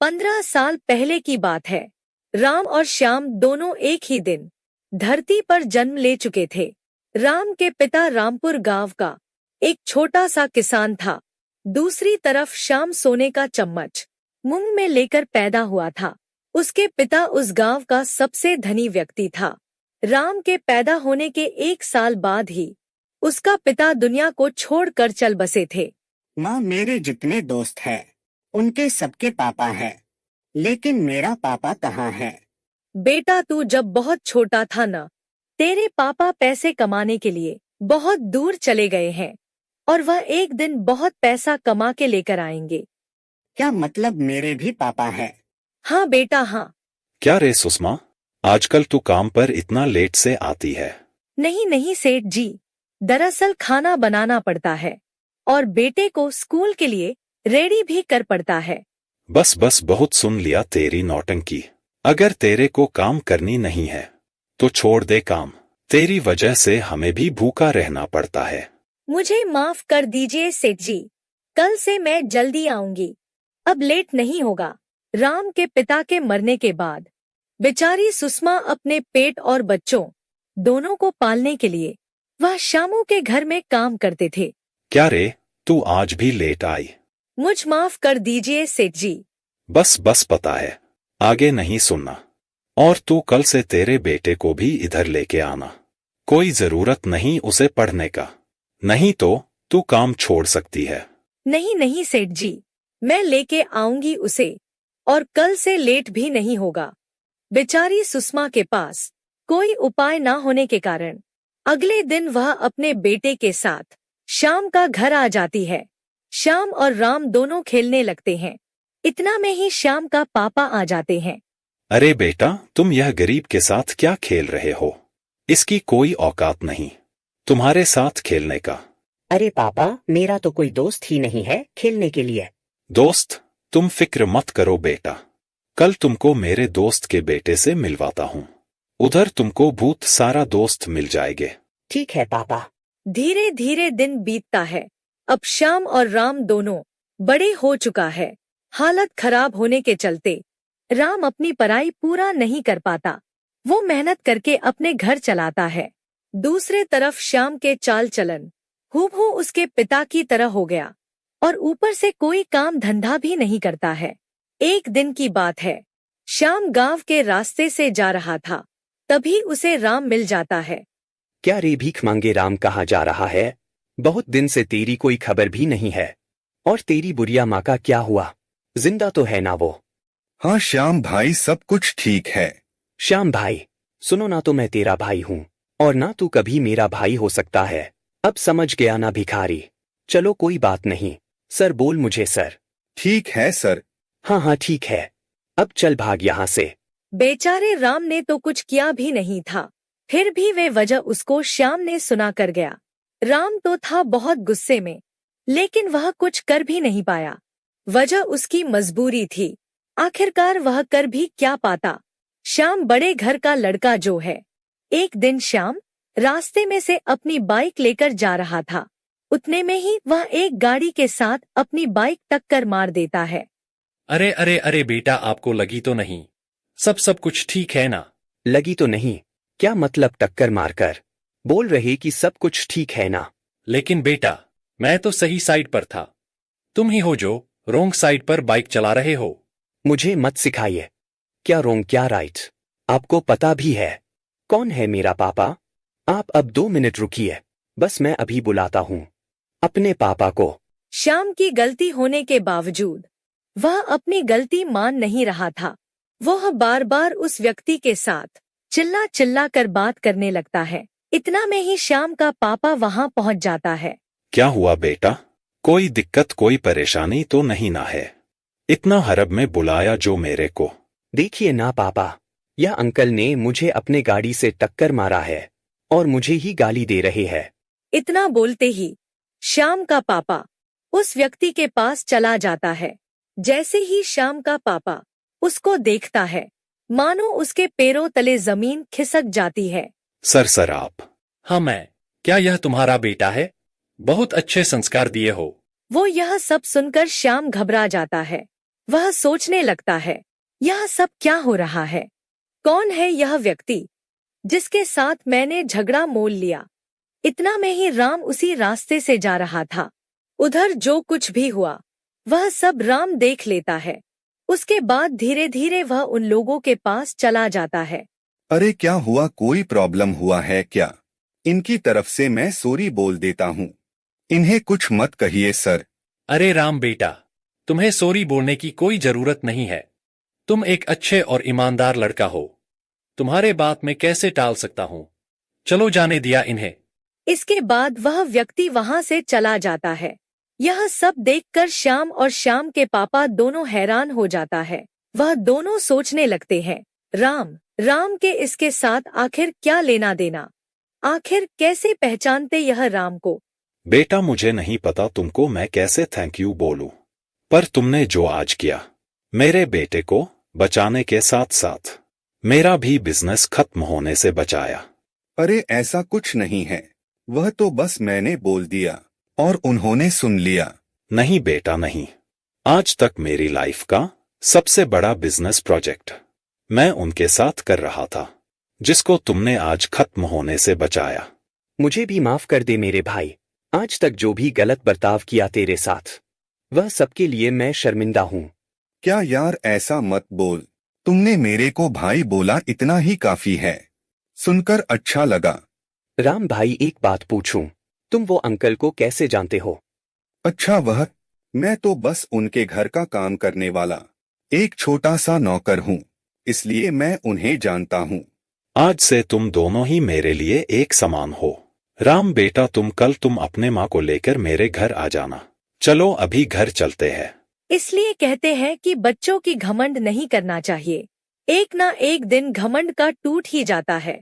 15 साल पहले की बात है। राम और श्याम दोनों एक ही दिन धरती पर जन्म ले चुके थे। राम के पिता रामपुर गांव का एक छोटा सा किसान था। दूसरी तरफ श्याम सोने का चम्मच मुंह में लेकर पैदा हुआ था। उसके पिता उस गांव का सबसे धनी व्यक्ति था। राम के पैदा होने के 1 साल बाद ही उसका पिता दुनिया को छोड़कर चल बसे थे। माँ, मेरे जितने दोस्त हैं उनके सबके पापा हैं, लेकिन मेरा पापा कहाँ है? बेटा, तू जब बहुत छोटा था न, तेरे पापा पैसे कमाने के लिए बहुत दूर चले गए हैं और वह एक दिन बहुत पैसा कमा के लेकर आएंगे। क्या मतलब मेरे भी पापा हैं? हाँ बेटा, हाँ। क्या रे सुषमा, आजकल तू काम पर इतना लेट से आती है? नहीं नहीं सेठ जी, दरअसल खाना बनाना पड़ता है और बेटे को स्कूल के लिए रेडी भी कर पड़ता है। बस बस, बहुत सुन लिया तेरी नौटंकी। अगर तेरे को काम करनी नहीं है तो छोड़ दे काम। तेरी वजह से हमें भी भूखा रहना पड़ता है। मुझे माफ कर दीजिए सेठ जी, कल से मैं जल्दी आऊंगी, अब लेट नहीं होगा। राम के पिता के मरने के बाद बेचारी सुषमा अपने पेट और बच्चों दोनों को पालने के लिए वह श्यामू के घर में काम करते थे। क्या रे, तू आज भी लेट आई? मुझ माफ कर दीजिए सेठ जी। बस बस, पता है आगे नहीं सुनना। और तू कल से तेरे बेटे को भी इधर लेके आना। कोई जरूरत नहीं उसे पढ़ने का, नहीं तो तू काम छोड़ सकती है। नहीं नहीं सेठ जी, मैं लेके आऊंगी उसे और कल से लेट भी नहीं होगा। बेचारी सुषमा के पास कोई उपाय ना होने के कारण अगले दिन वह अपने बेटे के साथ श्याम का घर आ जाती है। श्याम और राम दोनों खेलने लगते हैं। इतना में ही श्याम का पापा आ जाते हैं। अरे बेटा, तुम यह गरीब के साथ क्या खेल रहे हो? इसकी कोई औकात नहीं तुम्हारे साथ खेलने का। अरे पापा, मेरा तो कोई दोस्त ही नहीं है खेलने के लिए। दोस्त? तुम फिक्र मत करो बेटा, कल तुमको मेरे दोस्त के बेटे से मिलवाता हूँ। उधर तुमको बहुत सारा दोस्त मिल जाएंगे। ठीक है पापा। धीरे धीरे दिन बीतता है। अब श्याम और राम दोनों बड़े हो चुका है। हालत खराब होने के चलते राम अपनी पढ़ाई पूरा नहीं कर पाता। वो मेहनत करके अपने घर चलाता है। दूसरे तरफ श्याम के चाल चलन हूबहू उसके पिता की तरह हो गया और ऊपर से कोई काम धंधा भी नहीं करता है। एक दिन की बात है, श्याम गांव के रास्ते से जा रहा था, तभी उसे राम मिल जाता है। क्या रे भीख मांगे राम, कहाँ जा रहा है? बहुत दिन से तेरी कोई खबर भी नहीं है। और तेरी बुढ़िया माँ का क्या हुआ? जिंदा तो है ना वो? हाँ श्याम भाई, सब कुछ ठीक है। श्याम भाई, सुनो ना, तो मैं तेरा भाई हूँ और ना तू कभी मेरा भाई हो सकता है। अब समझ गया ना भिखारी? चलो कोई बात नहीं, सर बोल मुझे सर। ठीक है सर। हाँ हाँ ठीक है, अब चल भाग यहाँ से। बेचारे राम ने तो कुछ किया भी नहीं था, फिर भी वे वजह उसको श्याम ने सुना कर गया। राम तो था बहुत गुस्से में, लेकिन वह कुछ कर भी नहीं पाया। वजह उसकी मजबूरी थी। आखिरकार वह कर भी क्या पाता। श्याम बड़े घर का लड़का जो है। एक दिन श्याम रास्ते में से अपनी बाइक लेकर जा रहा था। उतने में ही वह एक गाड़ी के साथ अपनी बाइक टक्कर मार देता है। अरे अरे अरे बेटा, आपको लगी तो नहीं? सब कुछ ठीक है ना? लगी तो नहीं? क्या मतलब टक्कर मारकर? बोल रहे कि सब कुछ ठीक है ना? लेकिन बेटा, मैं तो सही साइड पर था, तुम ही हो जो रोंग साइड पर बाइक चला रहे हो। मुझे मत सिखाइए, क्या रोंग क्या राइट, आपको पता भी है कौन है मेरा पापा? आप अब 2 मिनट रुकिए, बस मैं अभी बुलाता हूँ अपने पापा को। श्याम की गलती होने के बावजूद वह अपनी गलती मान नहीं रहा था। वह बार बार उस व्यक्ति के साथ चिल्ला चिल्ला कर बात करने लगता है। इतना में ही श्याम का पापा वहां पहुंच जाता है। क्या हुआ बेटा? कोई दिक्कत, कोई परेशानी तो नहीं ना है? इतना हरब में बुलाया जो मेरे को। देखिए ना पापा, यह अंकल ने मुझे अपने गाड़ी से टक्कर मारा है और मुझे ही गाली दे रहे हैं। इतना बोलते ही श्याम का पापा उस व्यक्ति के पास चला जाता है। जैसे ही श्याम का पापा उसको देखता है, मानो उसके पैरों तले जमीन खिसक जाती है। सर आप? हाँ मैं। क्या यह तुम्हारा बेटा है? बहुत अच्छे संस्कार दिए हो। वो यह सब सुनकर श्याम घबरा जाता है। वह सोचने लगता है, यह सब क्या हो रहा है? कौन है यह व्यक्ति जिसके साथ मैंने झगड़ा मोल लिया? इतना में ही राम उसी रास्ते से जा रहा था। उधर जो कुछ भी हुआ वह सब राम देख लेता है। उसके बाद धीरे धीरे वह उन लोगों के पास चला जाता है। अरे क्या हुआ, कोई प्रॉब्लम हुआ है क्या? इनकी तरफ से मैं सॉरी बोल देता हूँ। इन्हें कुछ मत कहिए सर। अरे राम बेटा, तुम्हें सॉरी बोलने की कोई जरूरत नहीं है। तुम एक अच्छे और ईमानदार लड़का हो। तुम्हारे बात में कैसे टाल सकता हूँ? चलो जाने दिया इन्हें। इसके बाद वह व्यक्ति वहां से चला जाता है। यह सब देखकर श्याम और श्याम के पापा दोनों हैरान हो जाता है। वह दोनों सोचने लगते हैं, राम के इसके साथ आखिर क्या लेना देना? आखिर कैसे पहचानते यह राम को? बेटा मुझे नहीं पता तुमको मैं कैसे थैंक यू बोलूं, पर तुमने जो आज किया मेरे बेटे को बचाने के साथ साथ मेरा भी बिजनेस खत्म होने से बचाया। अरे ऐसा कुछ नहीं है, वह तो बस मैंने बोल दिया और उन्होंने सुन लिया। नहीं बेटा नहीं, आज तक मेरी लाइफ का सबसे बड़ा बिजनेस प्रोजेक्ट मैं उनके साथ कर रहा था, जिसको तुमने आज खत्म होने से बचाया। मुझे भी माफ कर दे मेरे भाई। आज तक जो भी गलत बर्ताव किया तेरे साथ, वह सबके लिए मैं शर्मिंदा हूँ। क्या यार ऐसा मत बोल, तुमने मेरे को भाई बोला इतना ही काफी है। सुनकर अच्छा लगा। राम भाई एक बात पूछूं, तुम वो अंकल को कैसे जानते हो? अच्छा मैं तो बस उनके घर का काम करने वाला एक छोटा सा नौकर हूँ, इसलिए मैं उन्हें जानता हूँ। आज से तुम दोनों ही मेरे लिए एक समान हो। राम बेटा तुम अपने माँ को लेकर मेरे घर आ जाना। चलो अभी घर चलते हैं। इसलिए कहते हैं कि बच्चों की घमंड नहीं करना चाहिए। एक ना एक दिन घमंड का टूट ही जाता है।